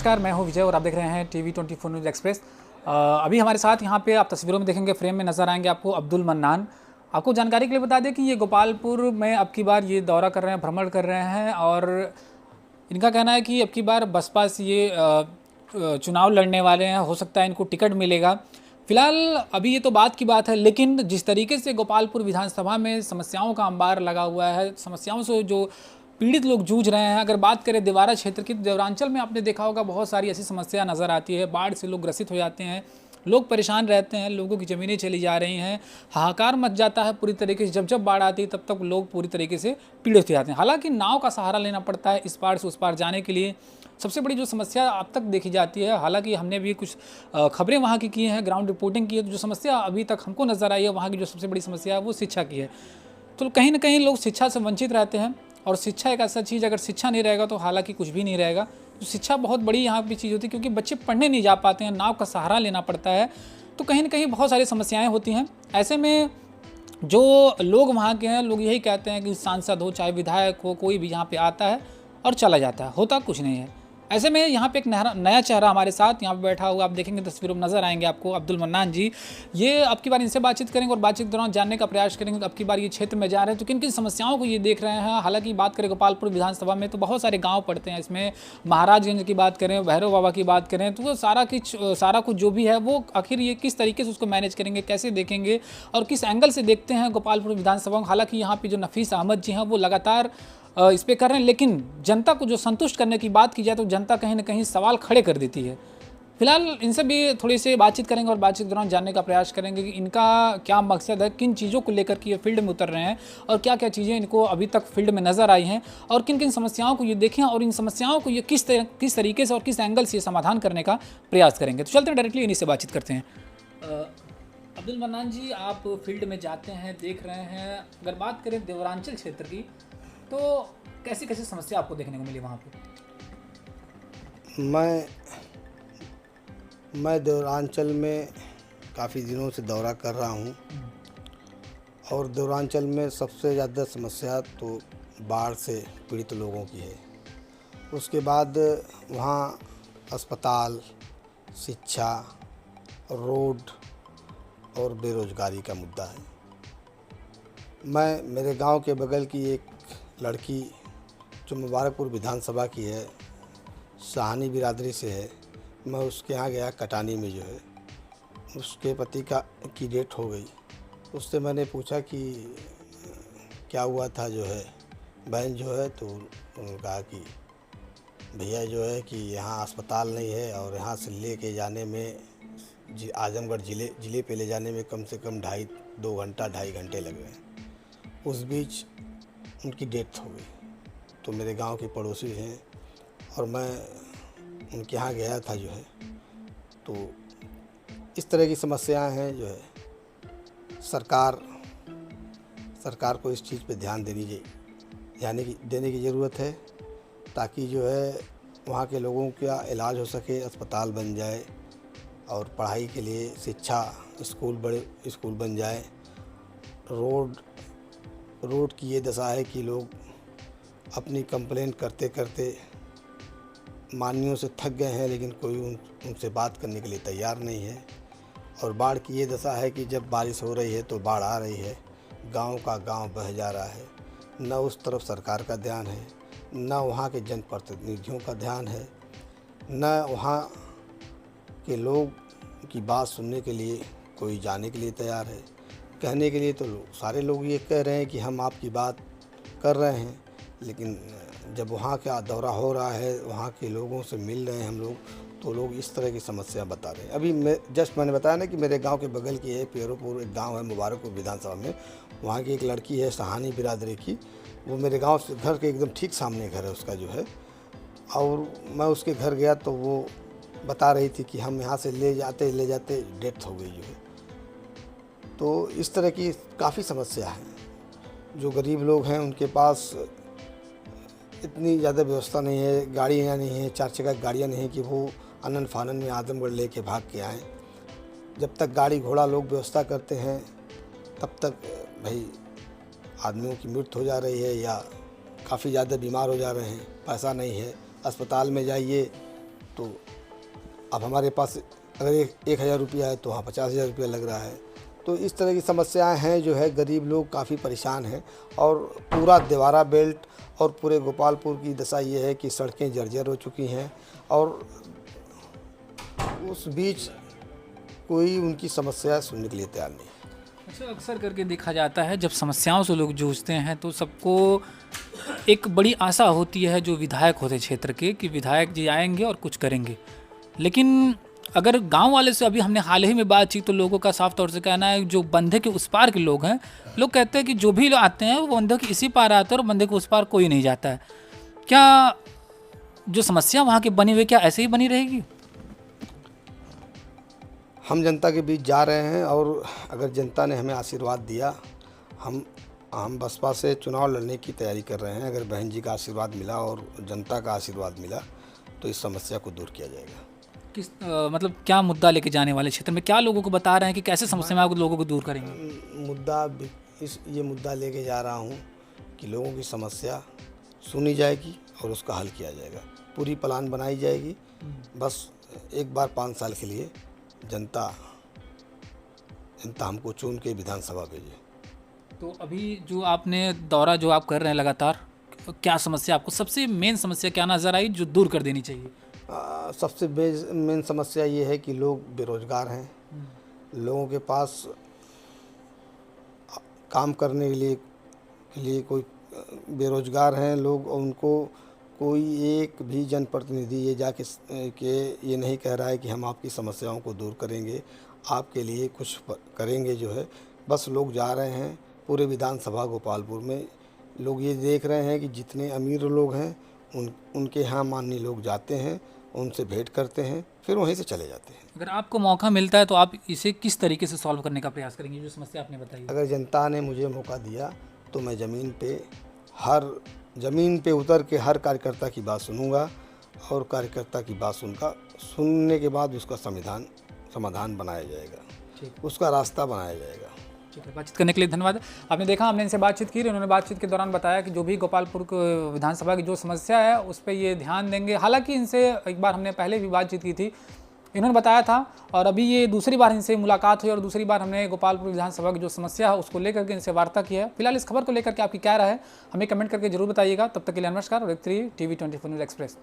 नमस्कार, मैं हूं विजय और आप देख रहे हैं टीवी 24 न्यूज़ एक्सप्रेस। अभी हमारे साथ यहाँ पे आप तस्वीरों में देखेंगे, फ्रेम में नज़र आएंगे आपको अब्दुल मन्नान। आपको जानकारी के लिए बता दें कि ये गोपालपुर में अब की बार ये दौरा कर रहे हैं, भ्रमण कर रहे हैं और इनका कहना है कि अब की बार बसपा से ये चुनाव लड़ने वाले हैं, हो सकता है इनको टिकट मिलेगा। फिलहाल अभी ये तो बात की बात है, लेकिन जिस तरीके से गोपालपुर विधानसभा में समस्याओं का अंबार लगा हुआ है, समस्याओं से जो पीड़ित लोग जूझ रहे हैं, अगर बात करें दिवारा क्षेत्र की, देवरांचल में आपने देखा होगा बहुत सारी ऐसी समस्या नज़र आती है। बाढ़ से लोग ग्रसित हो जाते हैं, लोग परेशान रहते हैं, लोगों की ज़मीनें चली जा रही हैं, हाहाकार मच जाता है पूरी तरीके से। जब जब बाढ़ आती है तब तक लोग पूरी तरीके से पीड़ित हो जाते हैं। हालांकि नाव का सहारा लेना पड़ता है इस पार से उस पार जाने के लिए। सबसे बड़ी जो समस्या अब तक देखी जाती है, हालांकि हमने भी कुछ खबरें वहाँ की हैं, ग्राउंड रिपोर्टिंग की है, तो जो समस्या अभी तक हमको नज़र आई है वहाँ की जो सबसे बड़ी समस्या है वो शिक्षा की है। तो कहीं ना कहीं लोग शिक्षा से वंचित रहते हैं और शिक्षा एक ऐसा चीज़, अगर शिक्षा नहीं रहेगा तो हालांकि कुछ भी नहीं रहेगा। तो शिक्षा बहुत बड़ी यहाँ पे चीज़ होती है, क्योंकि बच्चे पढ़ने नहीं जा पाते हैं, नाव का सहारा लेना पड़ता है, तो कहीं ना कहीं बहुत सारी समस्याएं होती हैं। ऐसे में जो लोग वहाँ के हैं, लोग यही कहते हैं कि सांसद हो चाहे विधायक हो, कोई भी यहाँ पे आता है और चला जाता है, होता कुछ नहीं है। ऐसे में यहाँ पे एक नया चेहरा हमारे साथ यहाँ पे बैठा हुआ, आप देखेंगे तस्वीरों में नजर आएंगे आपको अब्दुल मन्नान जी। ये अब की बार इनसे बातचीत करेंगे और बातचीत के दौरान जानने का प्रयास करेंगे कि अब की बार ये क्षेत्र में जा रहे हैं तो किन किन समस्याओं को ये देख रहे हैं। हालांकि बात करें गोपालपुर विधानसभा में तो बहुत सारे गाँव पड़ते हैं, इसमें महाराजगंज की बात करें, भैरव बाबा की बात करें, तो वो सारा कुछ जो भी है वो आखिर ये किस तरीके से उसको मैनेज करेंगे, कैसे देखेंगे और किस एंगल से देखते हैं गोपालपुर विधानसभा में। हालांकि यहाँ पे जो नफीस अहमद जी हैं वो लगातार इस पे कर रहे हैं, लेकिन जनता को जो संतुष्ट करने की बात की जाए तो जनता कहीं ना कहीं सवाल खड़े कर देती है। फिलहाल इनसे भी थोड़ी सी बातचीत करेंगे और बातचीत के दौरान जानने का प्रयास करेंगे कि इनका क्या मकसद है, किन चीज़ों को लेकर के ये फील्ड में उतर रहे हैं और क्या क्या चीज़ें इनको अभी तक फील्ड में नज़र आई हैं और किन किन समस्याओं को ये देखें और इन समस्याओं को ये किस तरीके से और किस एंगल से समाधान करने का प्रयास करेंगे। तो चलते हैं डायरेक्टली इन्हीं से बातचीत करते हैं। अब्दुल मन्नान जी, आप फील्ड में जाते हैं, देख रहे हैं, अगर बात करें देवरांचल क्षेत्र की तो कैसी कैसी समस्या आपको देखने को मिली वहाँ पे? मैं देवरांचल में काफ़ी दिनों से दौरा कर रहा हूँ और देवरांचल में सबसे ज़्यादा समस्या तो बाढ़ से पीड़ित लोगों की है। उसके बाद वहाँ अस्पताल, शिक्षा, रोड और बेरोजगारी का मुद्दा है। मेरे गांव के बगल की एक लड़की जो मुबारकपुर विधानसभा की है, सहानी बिरादरी से है, मैं उसके यहाँ गया कटानी में, जो है उसके पति की डेथ हो गई। उससे मैंने पूछा कि क्या हुआ था, जो है बहन जो है, तो उन्होंने कहा कि भैया जो है कि यहाँ अस्पताल नहीं है और यहाँ से ले के जाने में आजमगढ़ ज़िले पे ले जाने में कम से कम 2.5 घंटे लग गए। उस बीच उनकी डेथ हो गई। तो मेरे गांव के पड़ोसी हैं और मैं उनके यहाँ गया था, जो है तो इस तरह की समस्याएं हैं। जो है सरकार को इस चीज़ पे ध्यान देने की ज़रूरत है, ताकि जो है वहाँ के लोगों का इलाज हो सके, अस्पताल बन जाए और पढ़ाई के लिए शिक्षा बड़े स्कूल बन जाए। रोड की ये दशा है कि लोग अपनी कंप्लेंट करते करते माननीयों से थक गए हैं, लेकिन कोई उनसे बात करने के लिए तैयार नहीं है। और बाढ़ की ये दशा है कि जब बारिश हो रही है तो बाढ़ आ रही है, गांव का गांव बह जा रहा है। न उस तरफ सरकार का ध्यान है, न वहाँ के जनप्रतिनिधियों का ध्यान है, न वहाँ के लोग की बात सुनने के लिए कोई जाने के लिए तैयार है। कहने के लिए तो सारे लोग ये कह रहे हैं कि हम आपकी बात कर रहे हैं, लेकिन जब वहाँ का दौरा हो रहा है, वहाँ के लोगों से मिल रहे हैं हम लोग, तो लोग इस तरह की समस्या बता रहे हैं। अभी मैंने बताया ना कि मेरे गांव के बगल की है पेरोपुर, एक गांव है मुबारकपुर विधानसभा में, वहाँ की एक लड़की है सहानी बिरादरी की, वो मेरे गांव से घर के एकदम ठीक सामने घर है उसका, जो है। और मैं उसके घर गया तो वो बता रही थी कि हम यहाँ से ले जाते डेथ हो गई, जो है। तो इस तरह की काफ़ी समस्या है। जो गरीब लोग हैं उनके पास इतनी ज़्यादा व्यवस्था नहीं है, गाड़ियाँ नहीं हैं, 4 चक्का गाड़ियाँ नहीं हैं कि वो आनन फानन में आजमगढ़ लेके भाग के आएँ। जब तक गाड़ी घोड़ा लोग व्यवस्था करते हैं तब तक भाई आदमियों की मृत्यु हो जा रही है या काफ़ी ज़्यादा बीमार हो जा रहे हैं। पैसा नहीं है, अस्पताल में जाइए तो अब हमारे पास अगर 1,000 रुपया है तो वहाँ 50,000 रुपया लग रहा है। तो इस तरह की समस्याएं हैं जो है, गरीब लोग काफ़ी परेशान हैं। और पूरा देवारा बेल्ट और पूरे गोपालपुर की दशा ये है कि सड़कें जर्जर हो चुकी हैं और उस बीच कोई उनकी समस्या सुनने के लिए तैयार नहीं है। अच्छा, अक्सर करके देखा जाता है जब समस्याओं से लोग जूझते हैं तो सबको एक बड़ी आशा होती है जो विधायक होते क्षेत्र के, कि विधायक जी आएंगे और कुछ करेंगे। लेकिन अगर गांव वाले से अभी हमने हाल ही में बातचीत, तो लोगों का साफ तौर से कहना है, जो बंधे के उस पार के लोग हैं, लोग कहते हैं कि जो भी लोग आते हैं वो बंधे के इसी पार आते हैं और बंधे के उस पार कोई नहीं जाता है। क्या जो समस्या वहाँ की बनी हुई क्या ऐसे ही बनी रहेगी? हम जनता के बीच जा रहे हैं और अगर जनता ने हमें आशीर्वाद दिया, हम बसपा से चुनाव लड़ने की तैयारी कर रहे हैं। अगर बहन जी का आशीर्वाद मिला और जनता का आशीर्वाद मिला तो इस समस्या को दूर किया जाएगा। किस मतलब क्या मुद्दा लेके जाने वाले क्षेत्र में, क्या लोगों को बता रहे हैं कि कैसे समस्या में लोगों को दूर करेंगे? ये मुद्दा लेके जा रहा हूँ कि लोगों की समस्या सुनी जाएगी और उसका हल किया जाएगा। पूरी प्लान बनाई जाएगी। बस एक बार 5 साल के लिए जनता हमको चुन के विधानसभा भेजे। तो अभी जो आपने दौरा जो आप कर रहे हैं लगातार, क्या समस्या आपको सबसे मेन समस्या क्या नज़र आई जो दूर कर देनी चाहिए? सबसे मेन समस्या ये है कि लोग बेरोजगार हैं। लोगों के पास काम करने के लिए कोई बेरोजगार हैं लोग, और उनको कोई एक भी जनप्रतिनिधि ये जाके ये नहीं कह रहा है कि हम आपकी समस्याओं को दूर करेंगे, आपके लिए कुछ करेंगे। जो है बस लोग जा रहे हैं। पूरे विधानसभा गोपालपुर में लोग ये देख रहे हैं कि जितने अमीर लोग हैं उनके यहाँ माननीय लोग जाते हैं, उनसे भेंट करते हैं, फिर वहीं से चले जाते हैं। अगर आपको मौका मिलता है तो आप इसे किस तरीके से सॉल्व करने का प्रयास करेंगे, जो समस्या आपने बताई? अगर जनता ने मुझे मौका दिया तो मैं ज़मीन पे उतर के हर कार्यकर्ता की बात सुनूंगा और कार्यकर्ता की बात सुनने के बाद उसका समाधान बनाया जाएगा, उसका रास्ता बनाया जाएगा। ठीक है, बातचीत करने के लिए धन्यवाद। आपने देखा, हमने इनसे बातचीत की, उन्होंने बातचीत के दौरान बताया कि जो भी गोपालपुर विधानसभा की जो समस्या है उस पर ये ध्यान देंगे। हालांकि इनसे एक बार हमने पहले भी बातचीत की थी, इन्होंने बताया था, और अभी ये दूसरी बार इनसे मुलाकात हुई और दूसरी बार हमने गोपालपुर विधानसभा की जो समस्या है उसको लेकर के इनसे वार्ता की है। फिलहाल इस खबर को लेकर के आपकी क्या राय है हमें कमेंट करके जरूर बताइएगा। तब तक के लिए नमस्कार और देखते रहिए TV24 न्यूज़ एक्सप्रेस।